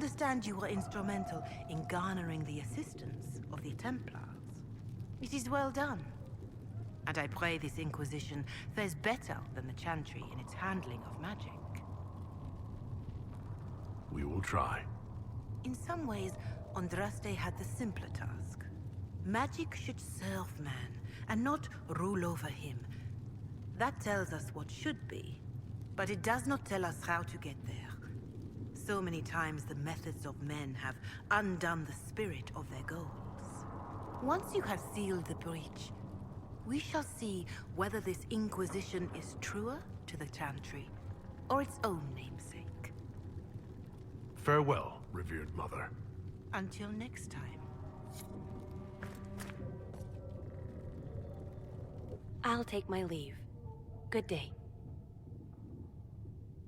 understand you were instrumental in garnering the assistance of the Templars. It is well done. And I pray this Inquisition fares better than the Chantry in its handling of magic. We will try. In some ways, Andraste had the simpler task. Magic should serve man, and not rule over him. That tells us what should be, but it does not tell us how to get there. So many times the methods of men have undone the spirit of their goals. Once you have sealed the breach, we shall see whether this Inquisition is truer to the Chantry, or its own namesake. Farewell, revered mother. Until next time. I'll take my leave. Good day.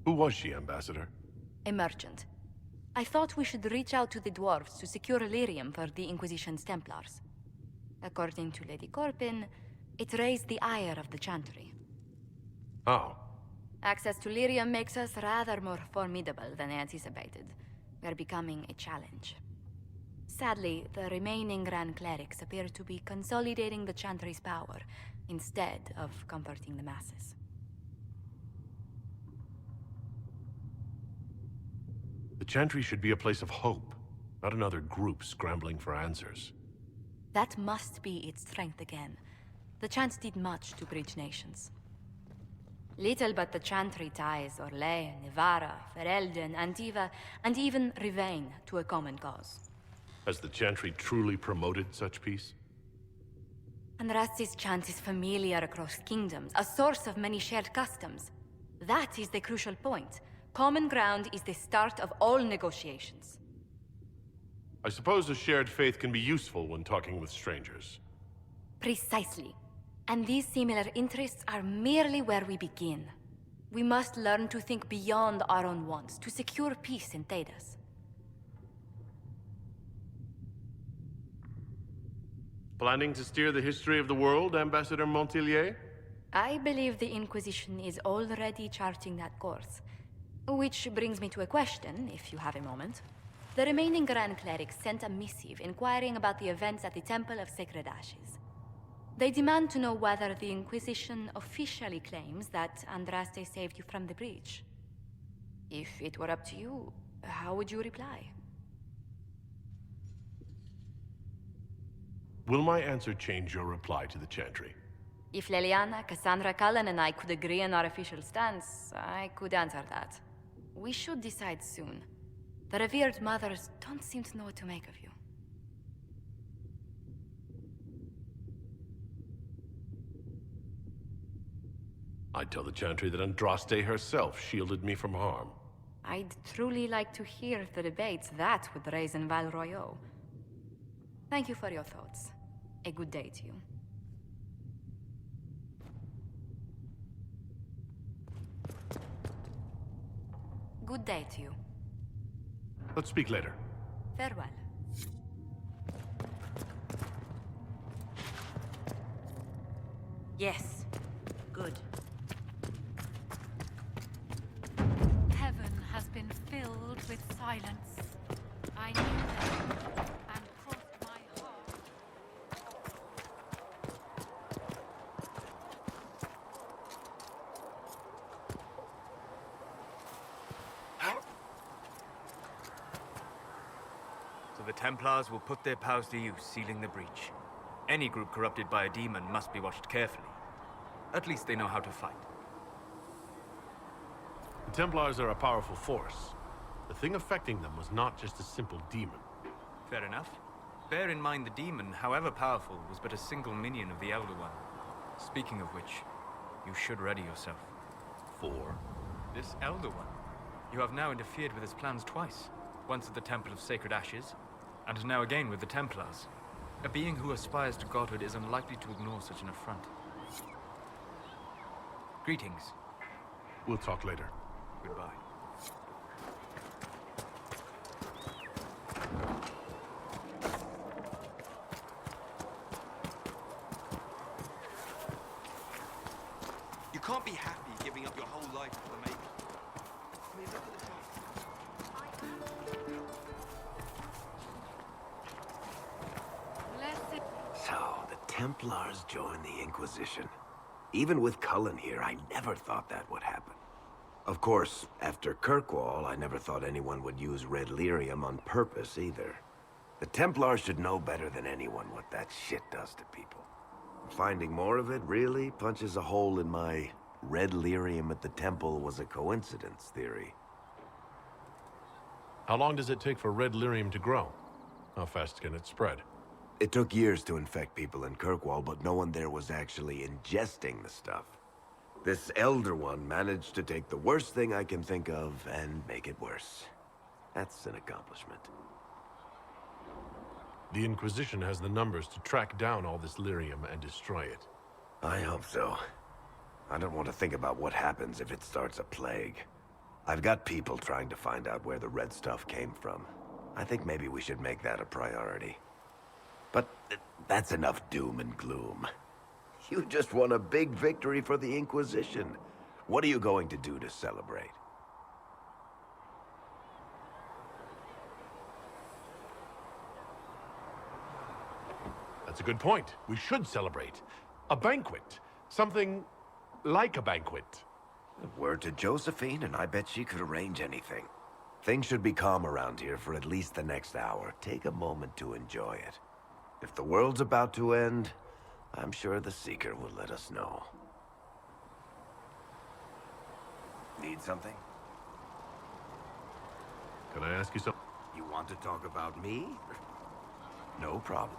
Who was she, Ambassador? A merchant. I thought we should reach out to the dwarves to secure lyrium for the Inquisition's Templars. According to Lady Corpin, it raised the ire of the Chantry. Oh. Access to lyrium makes us rather more formidable than anticipated. We're becoming a challenge. Sadly, the remaining Grand Clerics appear to be consolidating the Chantry's power, instead of comforting the masses. The Chantry should be a place of hope, not another group scrambling for answers. That must be its strength again. The Chants did much to bridge nations. Little but the Chantry ties Orlais, Nevarra, Ferelden, Antiva, and even Rivain to a common cause. Has the Chantry truly promoted such peace? Andraste's chant is familiar across kingdoms, a source of many shared customs. That is the crucial point. Common ground is the start of all negotiations. I suppose a shared faith can be useful when talking with strangers. Precisely. And these similar interests are merely where we begin. We must learn to think beyond our own wants, to secure peace in Thedas. Planning to steer the history of the world, Ambassador Montilier? I believe the Inquisition is already charting that course. Which brings me to a question, if you have a moment. The remaining Grand Clerics sent a missive inquiring about the events at the Temple of Sacred Ashes. They demand to know whether the Inquisition officially claims that Andraste saved you from the breach. If it were up to you, how would you reply? Will my answer change your reply to the Chantry? If Leliana, Cassandra Cullen, and I could agree on our official stance, I could answer that. We should decide soon. The revered mothers don't seem to know what to make of you. I'd tell the Chantry that Andraste herself shielded me from harm. I'd truly like to hear the debates that would raise in Val Royeaux. Thank you for your thoughts. A good day to you. Good day to you. Let's speak later. Farewell. Yes. Good. Heaven has been filled with silence. I knew that, and crossed my heart. So the Templars will put their powers to use, sealing the breach. Any group corrupted by a demon must be watched carefully. At least they know how to fight. The Templars are a powerful force. The thing affecting them was not just a simple demon. Fair enough. Bear in mind the demon, however powerful, was but a single minion of the Elder One. Speaking of which, you should ready yourself. For? This Elder One. You have now interfered with his plans twice. Once at the Temple of Sacred Ashes, and now again with the Templars. A being who aspires to godhood is unlikely to ignore such an affront. Greetings. We'll talk later. Goodbye. You can't be happy giving up your whole life for the making. I mean, look at the time. Templars join the Inquisition. Even with Cullen here, I never thought that would happen. Of course, after Kirkwall, I never thought anyone would use red lyrium on purpose either. The Templars should know better than anyone what that shit does to people. Finding more of it really punches a hole in my red lyrium at the temple was a coincidence theory. How long does it take for red lyrium to grow? How fast can it spread? It took years to infect people in Kirkwall, but no one there was actually ingesting the stuff. This Elder One managed to take the worst thing I can think of and make it worse. That's an accomplishment. The Inquisition has the numbers to track down all this lyrium and destroy it. I hope so. I don't want to think about what happens if it starts a plague. I've got people trying to find out where the red stuff came from. I think maybe we should make that a priority. But that's enough doom and gloom. You just won a big victory for the Inquisition. What are you going to do to celebrate? That's a good point. We should celebrate. A banquet. Something like a banquet. Word to Josephine, and I bet she could arrange anything. Things should be calm around here for at least the next hour. Take a moment to enjoy it. If the world's about to end, I'm sure the Seeker will let us know. Need something? Can I ask you something? You want to talk about me? No problem.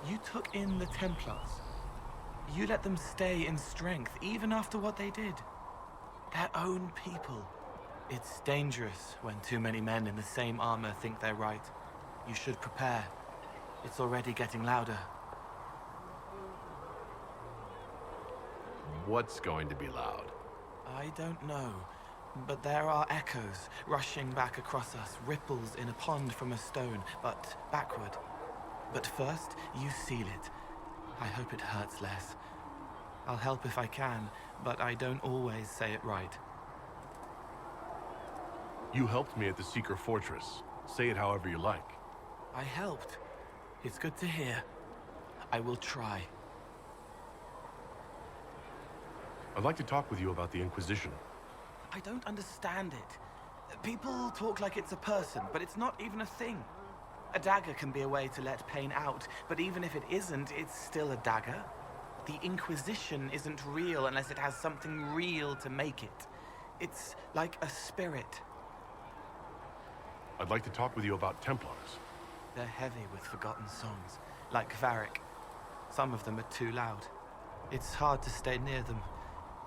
You took in the Templars. You let them stay in strength, even after what they did. Their own people. It's dangerous when too many men in the same armor think they're right. You should prepare. It's already getting louder. What's going to be loud? I don't know, but there are echoes rushing back across us, ripples in a pond from a stone, but backward. But first, you seal it. I hope it hurts less. I'll help if I can, but I don't always say it right. You helped me at the Seeker Fortress. Say it however you like. I helped. It's good to hear. I will try. I'd like to talk with you about the Inquisition. I don't understand it. People talk like it's a person, but it's not even a thing. A dagger can be a way to let pain out, but even if it isn't, it's still a dagger. The Inquisition isn't real unless it has something real to make it. It's like a spirit. I'd like to talk with you about Templars. They're heavy with forgotten songs, like Varric. Some of them are too loud. It's hard to stay near them.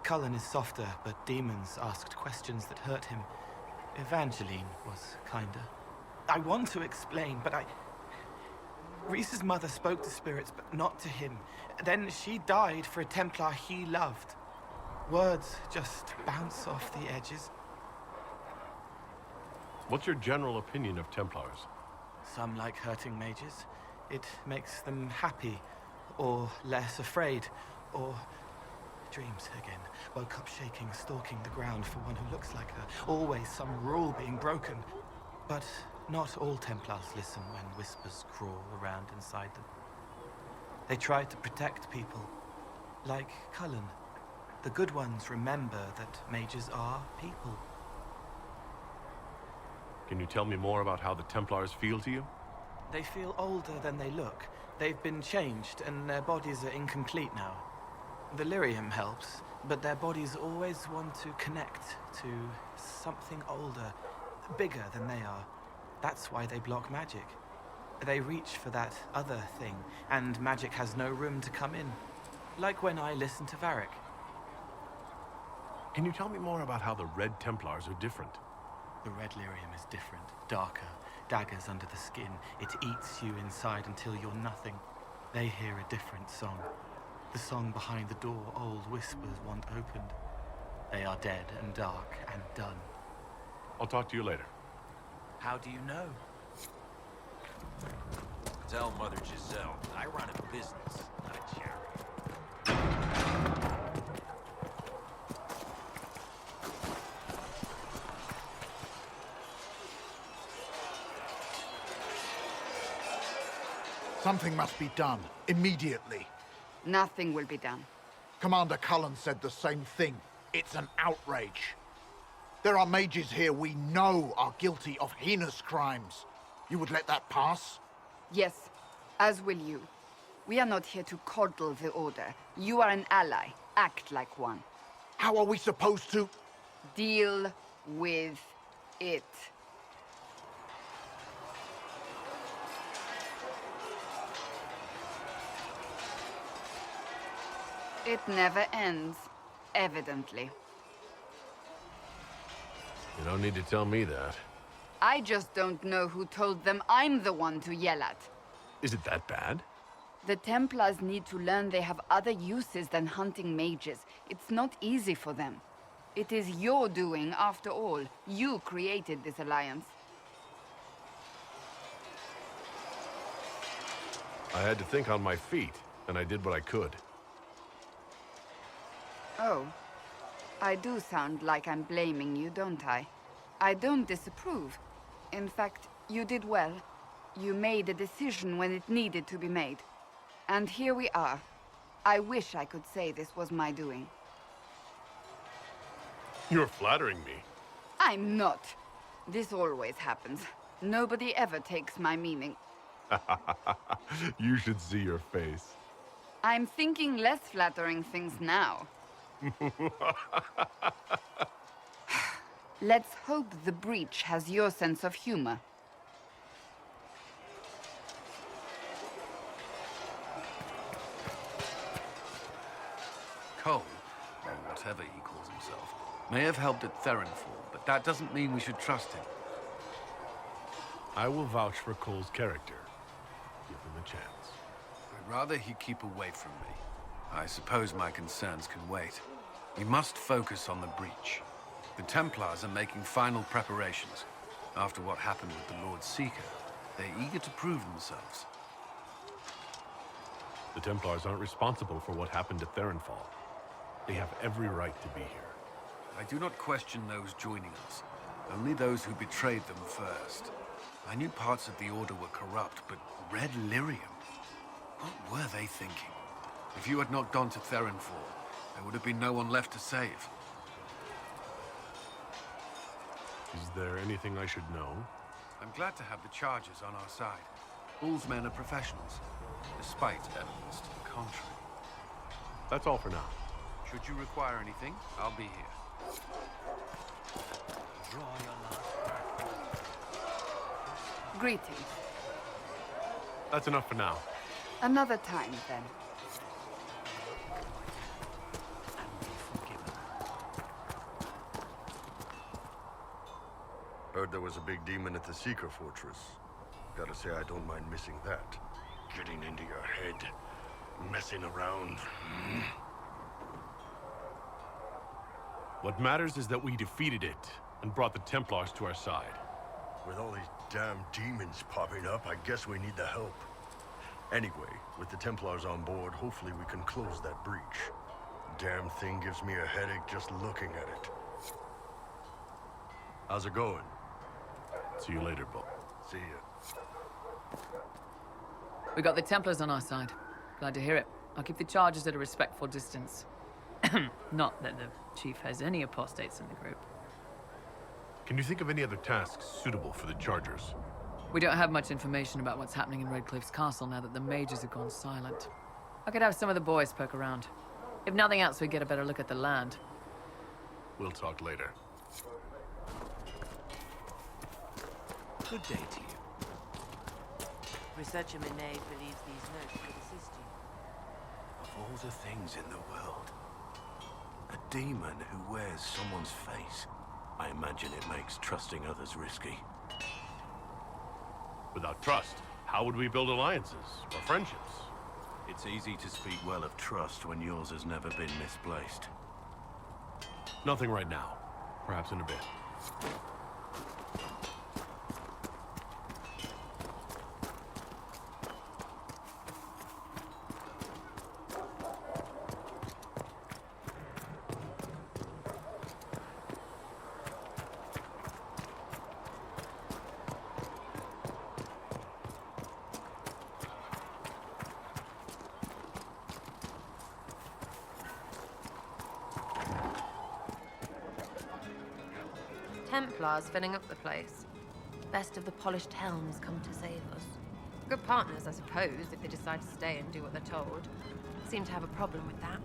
Cullen is softer, but demons asked questions that hurt him. Evangeline was kinder. I want to explain, but Reese's mother spoke to spirits, but not to him. Then she died for a Templar he loved. Words just bounce off the edges. What's your general opinion of Templars? Some like hurting mages. It makes them happy, or less afraid, or... Dreams again. Woke up shaking, stalking the ground for one who looks like her. Always some rule being broken. But not all Templars listen when whispers crawl around inside them. They try to protect people, like Cullen. The good ones remember that mages are people. Can you tell me more about how the Templars feel to you? They feel older than they look. They've been changed, and their bodies are incomplete now. The lyrium helps, but their bodies always want to connect to something older, bigger than they are. That's why they block magic. They reach for that other thing, and magic has no room to come in. Like when I listen to Varric. Can you tell me more about how the Red Templars are different? The red lyrium is different, darker, daggers under the skin. It eats you inside until you're nothing. They hear a different song. The song behind the door old whispers want opened. They are dead and dark and done. I'll talk to you later. How do you know? Tell Mother Giselle, I run a business, not a charity. Something must be done, immediately. Nothing will be done. Commander Cullen said the same thing. It's an outrage. There are mages here we know are guilty of heinous crimes. You would let that pass? Yes, as will you. We are not here to coddle the Order. You are an ally. Act like one. How are we supposed to... Deal with it. It never ends, evidently. You don't need to tell me that. I just don't know who told them I'm the one to yell at. Is it that bad? The Templars need to learn they have other uses than hunting mages. It's not easy for them. It is your doing, after all. You created this alliance. I had to think on my feet, and I did what I could. Oh. I do sound like I'm blaming you, don't I? I don't disapprove. In fact, you did well. You made a decision when it needed to be made. And here we are. I wish I could say this was my doing. You're flattering me. I'm not. This always happens. Nobody ever takes my meaning. You should see your face. I'm thinking less flattering things now. Let's hope the breach has your sense of humor. Cole, or whatever he calls himself, may have helped at Therenfall, but that doesn't mean we should trust him. I will vouch for Cole's character. Give him a chance. I'd rather he keep away from me. I suppose my concerns can wait. We must focus on the breach. The Templars are making final preparations. After what happened with the Lord Seeker, they're eager to prove themselves. The Templars aren't responsible for what happened at Therenfall. They have every right to be here. I do not question those joining us. Only those who betrayed them first. I knew parts of the Order were corrupt, but Red Lyrium? What were they thinking? If you had not gone to Therenfall, there would have been no one left to save. Is there anything I should know? I'm glad to have the Chargers on our side. Bull's men are professionals, despite evidence to the contrary. That's all for now. Should you require anything, I'll be here. Greetings. That's enough for now. Another time, then. Heard there was a big demon at the Seeker Fortress. Gotta say, I don't mind missing that. Getting into your head, messing around. What matters is that we defeated it and brought the Templars to our side. With all these damn demons popping up, I guess we need the help. Anyway, with the Templars on board, hopefully we can close that breach. Damn thing gives me a headache just looking at it. How's it going? See you later, Bull. See ya. We got the Templars on our side. Glad to hear it. I'll keep the Chargers at a respectful distance. Not that the Chief has any apostates in the group. Can you think of any other tasks suitable for the Chargers? We don't have much information about what's happening in Redcliffe's castle now that the mages have gone silent. I could have some of the boys poke around. If nothing else, we get a better look at the land. We'll talk later. Good day to you. Researcher Minay believes these notes could assist you. Of all the things in the world, a demon who wears someone's face. I imagine it makes trusting others risky. Without trust, how would we build alliances or friendships? It's easy to speak well of trust when yours has never been misplaced. Nothing right now. Perhaps in a bit. Templars filling up the place. Best of the polished helms come to save us. Good partners, I suppose, if they decide to stay and do what they're told. Seem to have a problem with that.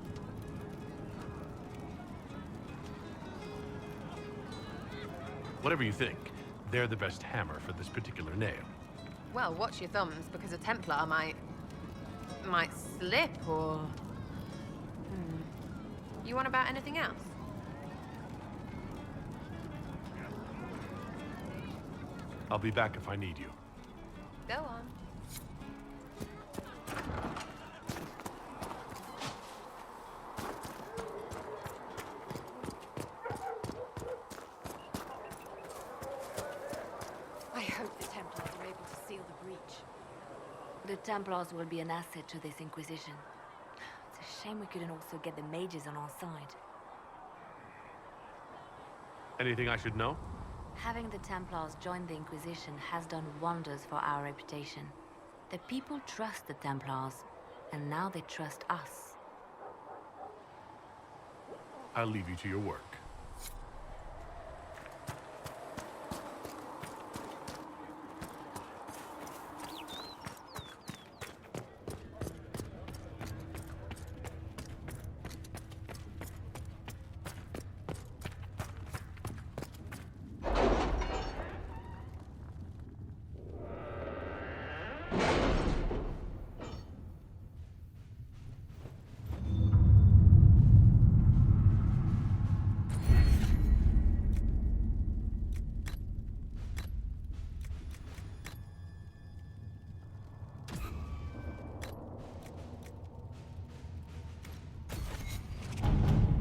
Whatever you think, they're the best hammer for this particular nail. Well, watch your thumbs, because a Templar might slip, or... You want about anything else? I'll be back if I need you. Go on. I hope the Templars are able to seal the breach. The Templars will be an asset to this Inquisition. It's a shame we couldn't also get the mages on our side. Anything I should know? Having the Templars join the Inquisition has done wonders for our reputation. The people trust the Templars, and now they trust us. I'll leave you to your work.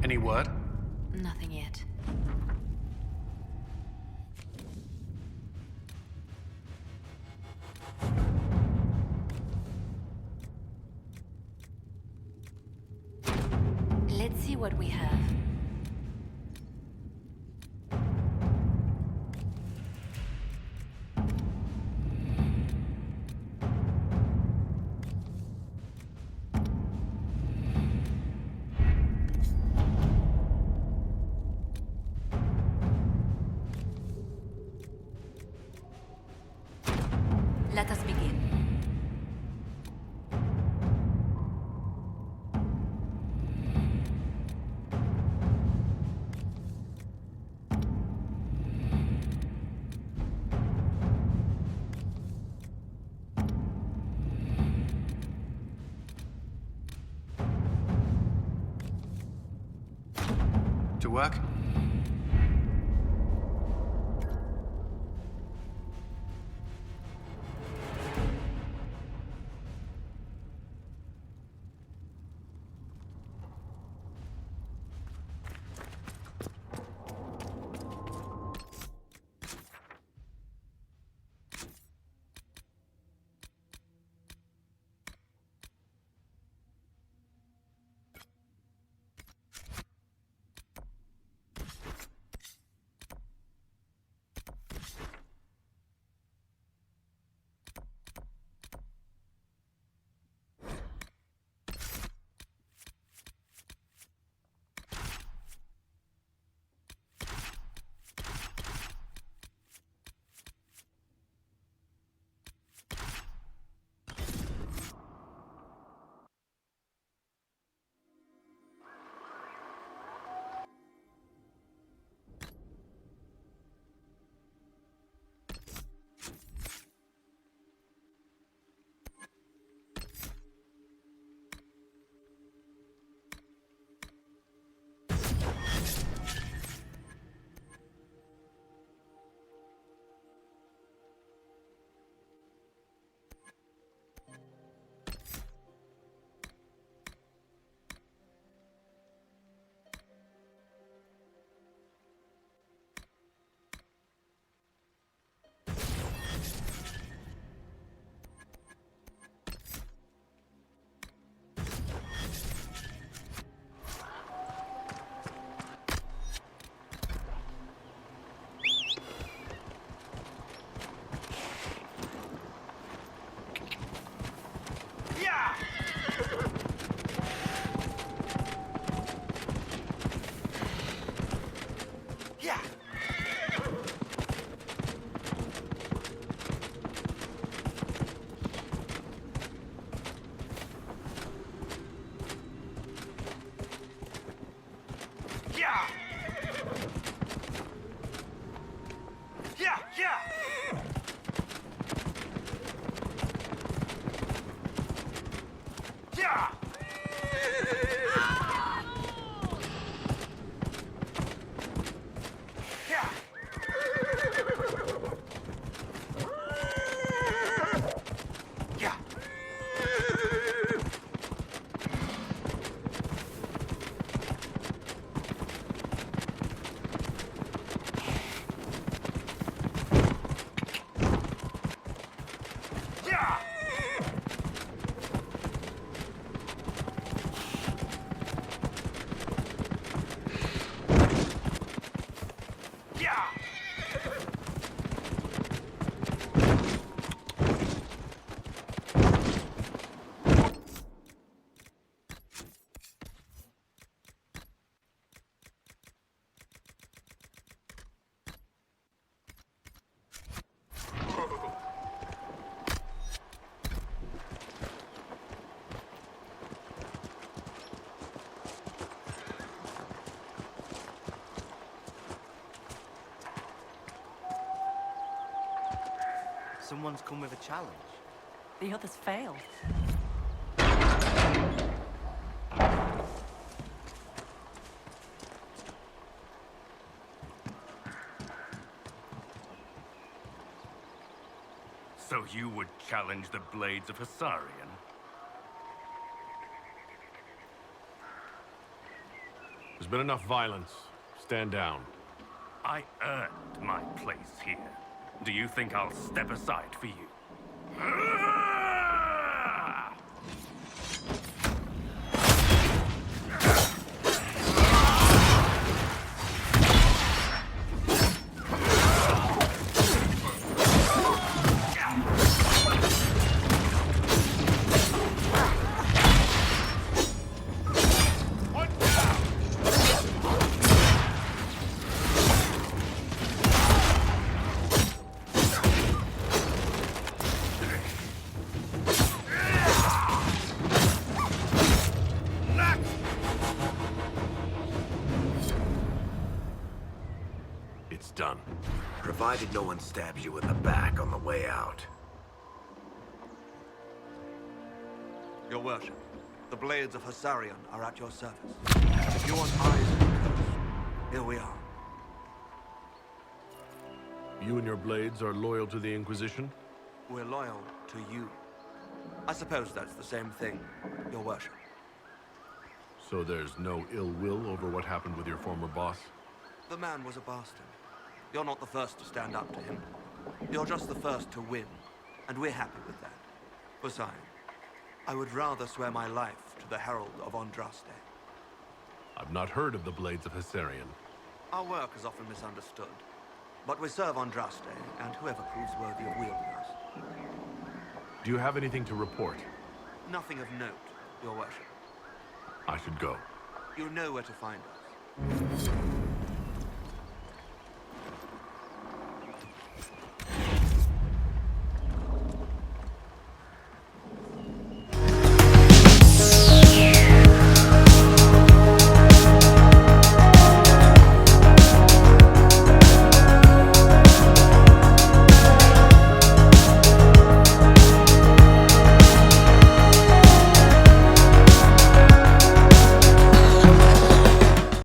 Any word? Nothing yet. Let's see what we have. Let us begin. To work? Someone's come with a challenge. The others failed. So you would challenge the Blades of Hassarian? There's been enough violence. Stand down. I earned my place here. Do you think I'll step aside for you? It's done. Provided no one stabs you in the back on the way out. Your worship, the Blades of Hassarian are at your service. If you want eyes on the coast, here we are. You and your blades are loyal to the Inquisition? We're loyal to you. I suppose that's the same thing, your worship. So there's no ill will over what happened with your former boss? The man was a bastard. You're not the first to stand up to him. You're just the first to win, and we're happy with that. Besides, I would rather swear my life to the Herald of Andraste. I've not heard of the Blades of Hassarian. Our work is often misunderstood, but we serve Andraste and whoever proves worthy of wielding us. Do you have anything to report? Nothing of note, your worship. I should go. You know where to find us.